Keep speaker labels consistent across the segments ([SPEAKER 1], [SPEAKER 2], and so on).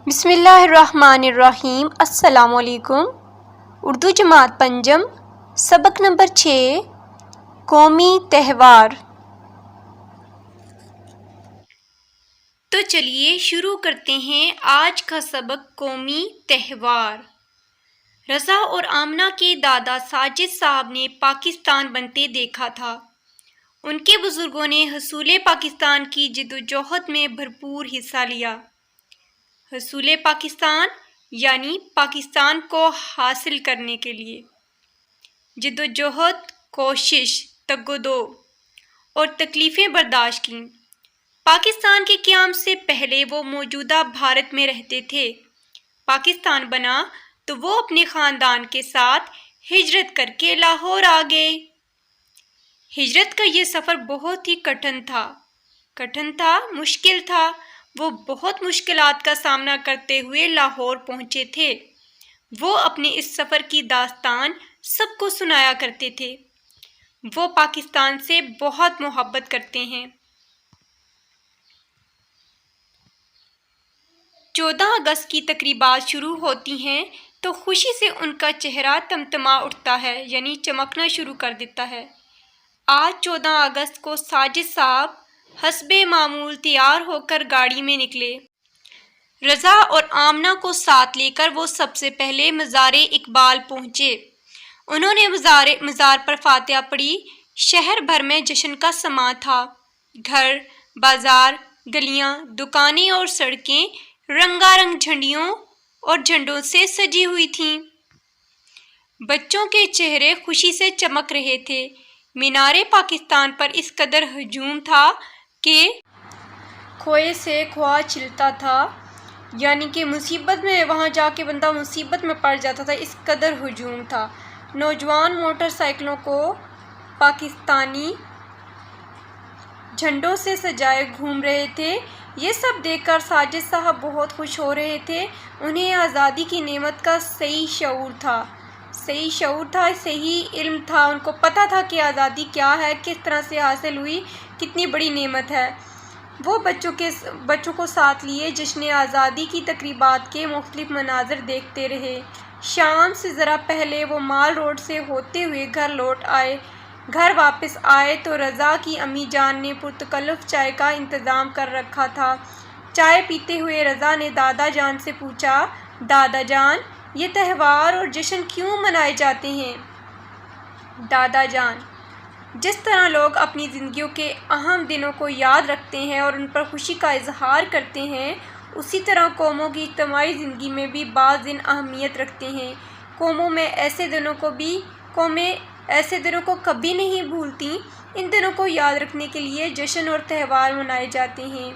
[SPEAKER 1] بسم اللہ الرحمن الرحیم۔ السلام علیکم۔ اردو جماعت پنجم، سبق نمبر 6، قومی تہوار۔ تو چلیے شروع کرتے ہیں آج کا سبق قومی تہوار۔ رضا اور آمنہ کے دادا ساجد صاحب نے پاکستان بنتے دیکھا تھا۔ ان کے بزرگوں نے حصول پاکستان کی جدوجہد میں بھرپور حصہ لیا۔ حصول پاکستان یعنی پاکستان کو حاصل کرنے کے لیے جدوجہد، کوشش، تگ و دو اور تکلیفیں برداشت کیں۔ پاکستان کے قیام سے پہلے وہ موجودہ بھارت میں رہتے تھے۔ پاکستان بنا تو وہ اپنے خاندان کے ساتھ ہجرت کر کے لاہور آ گئے۔ ہجرت کا یہ سفر بہت ہی کٹھن تھا، مشکل تھا۔ وہ بہت مشکلات کا سامنا کرتے ہوئے لاہور پہنچے تھے۔ وہ اپنے اس سفر کی داستان سب کو سنایا کرتے تھے۔ وہ پاکستان سے بہت محبت کرتے ہیں۔ 14 اگست کی تقریبات شروع ہوتی ہیں تو خوشی سے ان کا چہرہ تمتما اٹھتا ہے، یعنی چمکنا شروع کر دیتا ہے۔ آج 14 اگست کو ساجد صاحب حسب معمول تیار ہو کر گاڑی میں نکلے۔ رضا اور آمنہ کو ساتھ لے کر وہ سب سے پہلے مزار اقبال پہنچے۔ انہوں نے مزار پر فاتحہ پڑھی۔ شہر بھر میں جشن کا سماں تھا۔ گھر، بازار، گلیاں، دکانیں اور سڑکیں رنگا رنگ جھنڈیوں اور جھنڈوں سے سجی ہوئی تھیں۔ بچوں کے چہرے خوشی سے چمک رہے تھے۔ مینار پاکستان پر اس قدر ہجوم تھا کہ کھوئے سے کھوا چلتا تھا، یعنی کہ مصیبت میں وہاں جا کے بندہ مصیبت میں پڑ جاتا تھا، اس قدر ہجوم تھا۔ نوجوان موٹر سائیکلوں کو پاکستانی جھنڈوں سے سجائے گھوم رہے تھے۔ یہ سب دیکھ کر ساجد صاحب بہت خوش ہو رہے تھے۔ انہیں آزادی کی نعمت کا صحیح شعور تھا، صحیح علم تھا۔ ان کو پتہ تھا کہ آزادی کیا ہے، کس طرح سے حاصل ہوئی، کتنی بڑی نعمت ہے۔ وہ بچوں کو ساتھ لیے جشن آزادی کی تقریبات کے مختلف مناظر دیکھتے رہے۔ شام سے ذرا پہلے وہ مال روڈ سے ہوتے ہوئے گھر واپس آئے تو رضا کی امی جان نے پرتکلف چائے کا انتظام کر رکھا تھا۔ چائے پیتے ہوئے رضا نے دادا جان سے پوچھا، دادا جان، یہ تہوار اور جشن کیوں منائے جاتے ہیں؟ دادا جان: جس طرح لوگ اپنی زندگیوں کے اہم دنوں کو یاد رکھتے ہیں اور ان پر خوشی کا اظہار کرتے ہیں، اسی طرح قوموں کی اجتماعی زندگی میں بھی بعض دن اہمیت رکھتے ہیں۔ قومیں ایسے دنوں کو کبھی نہیں بھولتی۔ ان دنوں کو یاد رکھنے کے لیے جشن اور تہوار منائے جاتے ہیں۔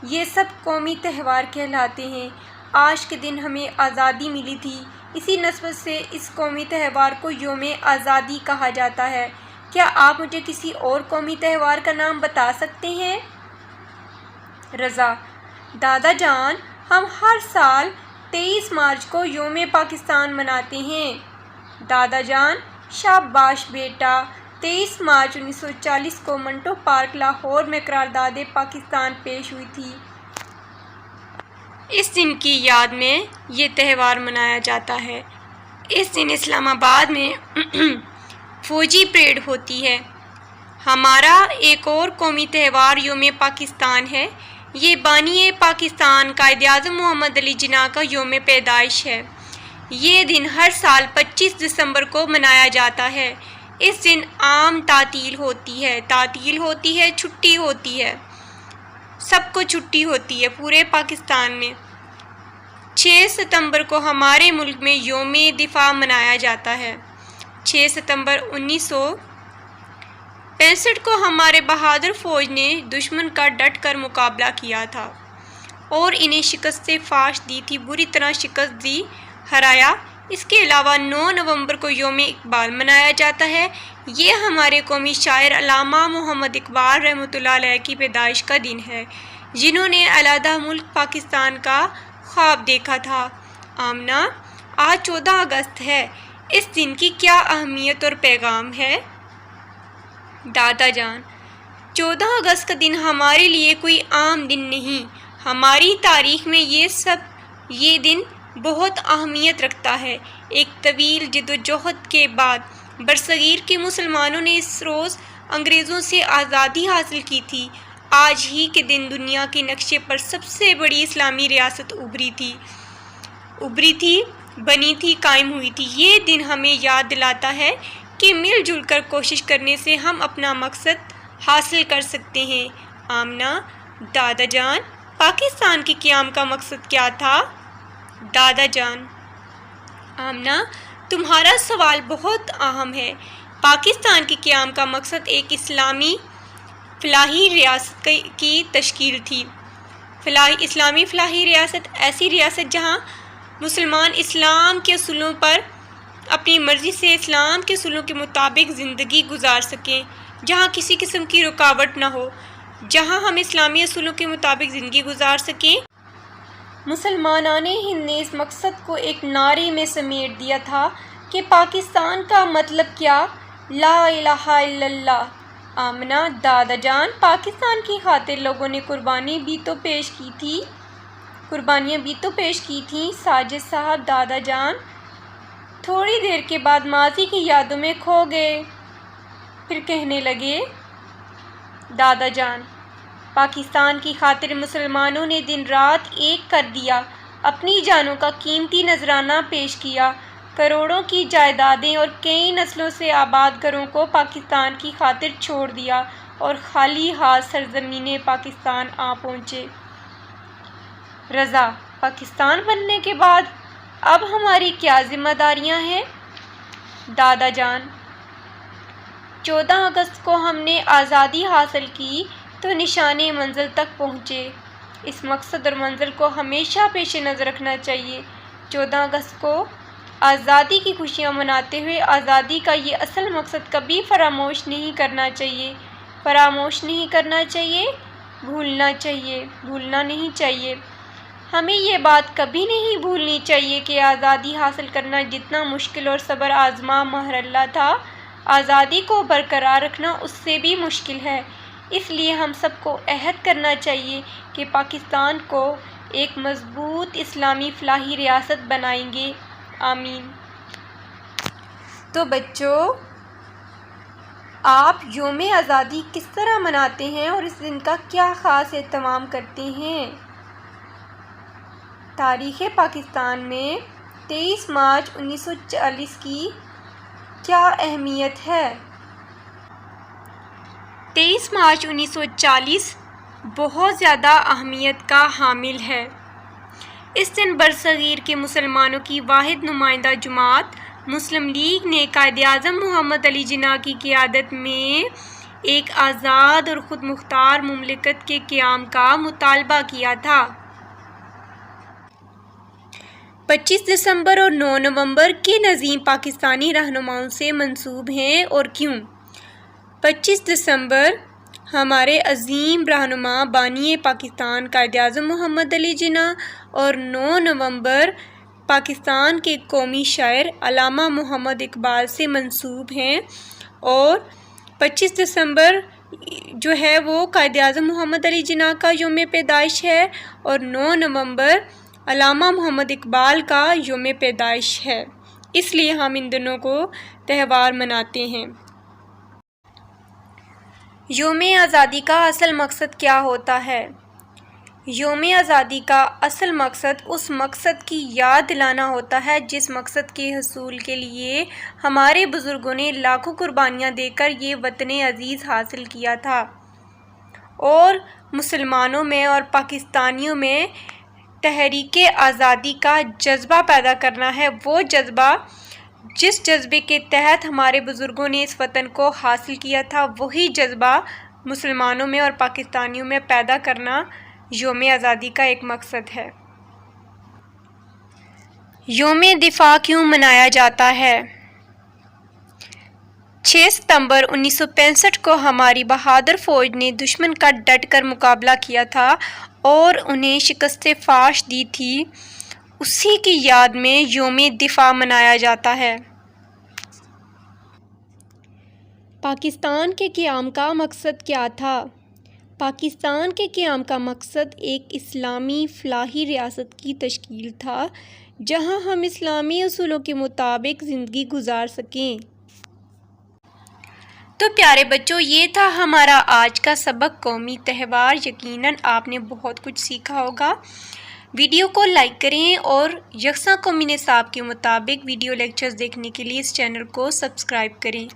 [SPEAKER 1] یہ سب قومی تہوار کہلاتے ہیں۔ آج کے دن ہمیں آزادی ملی تھی، اسی نسبت سے اس قومی تہوار کو یوم آزادی کہا جاتا ہے۔ کیا آپ مجھے کسی اور قومی تہوار کا نام بتا سکتے ہیں؟ رضا: دادا جان، ہم ہر سال 23 مارچ کو یوم پاکستان مناتے ہیں۔ دادا جان: شاباش بیٹا! 23 مارچ 1940 کو منٹو پارک لاہور میں قرارداد پاکستان پیش ہوئی تھی۔ اس دن کی یاد میں یہ تہوار منایا جاتا ہے۔ اس دن اسلام آباد میں فوجی پریڈ ہوتی ہے۔ ہمارا ایک اور قومی تہوار یوم پاکستان ہے۔ یہ بانی پاکستان قائد اعظم محمد علی جناح کا یوم پیدائش ہے۔ یہ دن ہر سال 25 دسمبر کو منایا جاتا ہے۔ اس دن عام تعطیل ہوتی ہے، چھٹی ہوتی ہے، سب کو چھٹی ہوتی ہے پورے پاکستان میں۔ 6 ستمبر کو ہمارے ملک میں یوم دفاع منایا جاتا ہے۔ 6 ستمبر 1965 کو ہمارے بہادر فوج نے دشمن کا ڈٹ کر مقابلہ کیا تھا اور انہیں شکست فاش دی تھی، بری طرح شکست دی، ہرایا۔ اس کے علاوہ 9 نومبر کو یوم اقبال منایا جاتا ہے۔ یہ ہمارے قومی شاعر علامہ محمد اقبال رحمۃ اللہ علیہ کی پیدائش کا دن ہے، جنہوں نے علیحدہ ملک پاکستان کا خواب دیکھا تھا۔ آمنہ: آج 14 اگست ہے، اس دن کی کیا اہمیت اور پیغام ہے؟ دادا جان: 14 اگست کا دن ہمارے لیے کوئی عام دن نہیں، ہماری تاریخ میں یہ سب یہ دن بہت اہمیت رکھتا ہے۔ ایک طویل جدوجہد کے بعد برصغیر کے مسلمانوں نے اس روز انگریزوں سے آزادی حاصل کی تھی۔ آج ہی کے دن دنیا کے نقشے پر سب سے بڑی اسلامی ریاست ابھری تھی، بنی تھی، قائم ہوئی تھی۔ یہ دن ہمیں یاد دلاتا ہے کہ مل جل کر کوشش کرنے سے ہم اپنا مقصد حاصل کر سکتے ہیں۔ آمنہ، دادا جان، پاکستان کے قیام کا مقصد کیا تھا؟ دادا جان: آمنہ، تمہارا سوال بہت اہم ہے۔ پاکستان کے قیام کا مقصد ایک اسلامی فلاحی ریاست کی تشکیل تھی۔ اسلامی فلاحی ریاست ایسی ریاست جہاں مسلمان اسلام کے اصولوں پر اپنی مرضی سے اسلام کے اصولوں کے مطابق زندگی گزار سکیں، جہاں کسی قسم کی رکاوٹ نہ ہو، جہاں ہم اسلامی اصولوں کے مطابق زندگی گزار سکیں۔ مسلمانان ہند نے اس مقصد کو ایک نعرے میں سمیٹ دیا تھا کہ پاکستان کا مطلب کیا؟ لا الہ الا اللہ۔ آمنہ، دادا جان، پاکستان کی خاطر لوگوں نے قربانیاں بھی تو پیش کی تھیں۔ ساجد صاحب: دادا جان تھوڑی دیر کے بعد ماضی کی یادوں میں کھو گئے، پھر کہنے لگے۔ دادا جان: پاکستان کی خاطر مسلمانوں نے دن رات ایک کر دیا، اپنی جانوں کا قیمتی نذرانہ پیش کیا، کروڑوں کی جائیدادیں اور کئی نسلوں سے آباد گھروں کو پاکستان کی خاطر چھوڑ دیا اور خالی ہاتھ سرزمین پاکستان آ پہنچے۔ رضا: پاکستان بننے کے بعد اب ہماری کیا ذمہ داریاں ہیں؟ دادا جان: 14 اگست کو ہم نے آزادی حاصل کی تو نشان منزل تک پہنچے۔ اس مقصد اور منزل کو ہمیشہ پیش نظر رکھنا چاہیے۔ 14 اگست کو آزادی کی خوشیاں مناتے ہوئے آزادی کا یہ اصل مقصد کبھی فراموش نہیں کرنا چاہیے، بھولنا نہیں چاہیے۔ ہمیں یہ بات کبھی نہیں بھولنی چاہیے کہ آزادی حاصل کرنا جتنا مشکل اور صبر آزما مرحلہ تھا، آزادی کو برقرار رکھنا اس سے بھی مشکل ہے۔ اس لیے ہم سب کو عہد کرنا چاہیے کہ پاکستان کو ایک مضبوط اسلامی فلاحی ریاست بنائیں گے۔ آمین۔ تو بچوں، آپ یوم آزادی کس طرح مناتے ہیں اور اس دن کا کیا خاص اہتمام کرتے ہیں؟ تاریخ پاکستان میں 23 مارچ 1940 کی کیا اہمیت ہے؟ 23 مارچ 1940 بہت زیادہ اہمیت کا حامل ہے۔ اس دن برصغیر کے مسلمانوں کی واحد نمائندہ جماعت مسلم لیگ نے قائد اعظم محمد علی جناح کی قیادت میں ایک آزاد اور خود مختار مملکت کے قیام کا مطالبہ کیا تھا۔ 25 دسمبر اور 9 نومبر کے نظیم پاکستانی رہنماؤں سے منسوب ہیں اور کیوں؟ 25 دسمبر ہمارے عظیم رہنما بانی پاکستان قائد اعظم محمد علی جناح اور 9 نومبر پاکستان کے قومی شاعر علامہ محمد اقبال سے منسوب ہیں، اور 25 دسمبر جو ہے وہ قائد اعظم محمد علی جناح کا یوم پیدائش ہے اور 9 نومبر علامہ محمد اقبال کا یوم پیدائش ہے، اس لیے ہم ان دنوں کو تہوار مناتے ہیں۔ یوم آزادی کا اصل مقصد کیا ہوتا ہے؟ یوم آزادی کا اصل مقصد اس مقصد کی یاد دلانا ہوتا ہے جس مقصد کے حصول کے لیے ہمارے بزرگوں نے لاکھوں قربانیاں دے کر یہ وطن عزیز حاصل کیا تھا، اور مسلمانوں میں اور پاکستانیوں میں تحریک آزادی کا جذبہ پیدا کرنا ہے۔ وہ جذبہ جس جذبے کے تحت ہمارے بزرگوں نے اس وطن کو حاصل کیا تھا، وہی جذبہ مسلمانوں میں اور پاکستانیوں میں پیدا کرنا یوم آزادی کا ایک مقصد ہے۔ یوم دفاع کیوں منایا جاتا ہے؟ 6 ستمبر 1965 کو ہماری بہادر فوج نے دشمن کا ڈٹ کر مقابلہ کیا تھا اور انہیں شکست فاش دی تھی، اسی کی یاد میں یوم دفاع منایا جاتا ہے۔ پاکستان کے قیام کا مقصد کیا تھا؟ پاکستان کے قیام کا مقصد ایک اسلامی فلاحی ریاست کی تشکیل تھا جہاں ہم اسلامی اصولوں کے مطابق زندگی گزار سکیں۔ تو پیارے بچوں، یہ تھا ہمارا آج کا سبق قومی تہوار۔ یقیناً آپ نے بہت کچھ سیکھا ہوگا۔ ویڈیو کو لائک کریں اور یکساں قومی نصاب کے مطابق ویڈیو لیکچرز دیکھنے کے لیے اس چینل کو سبسکرائب کریں۔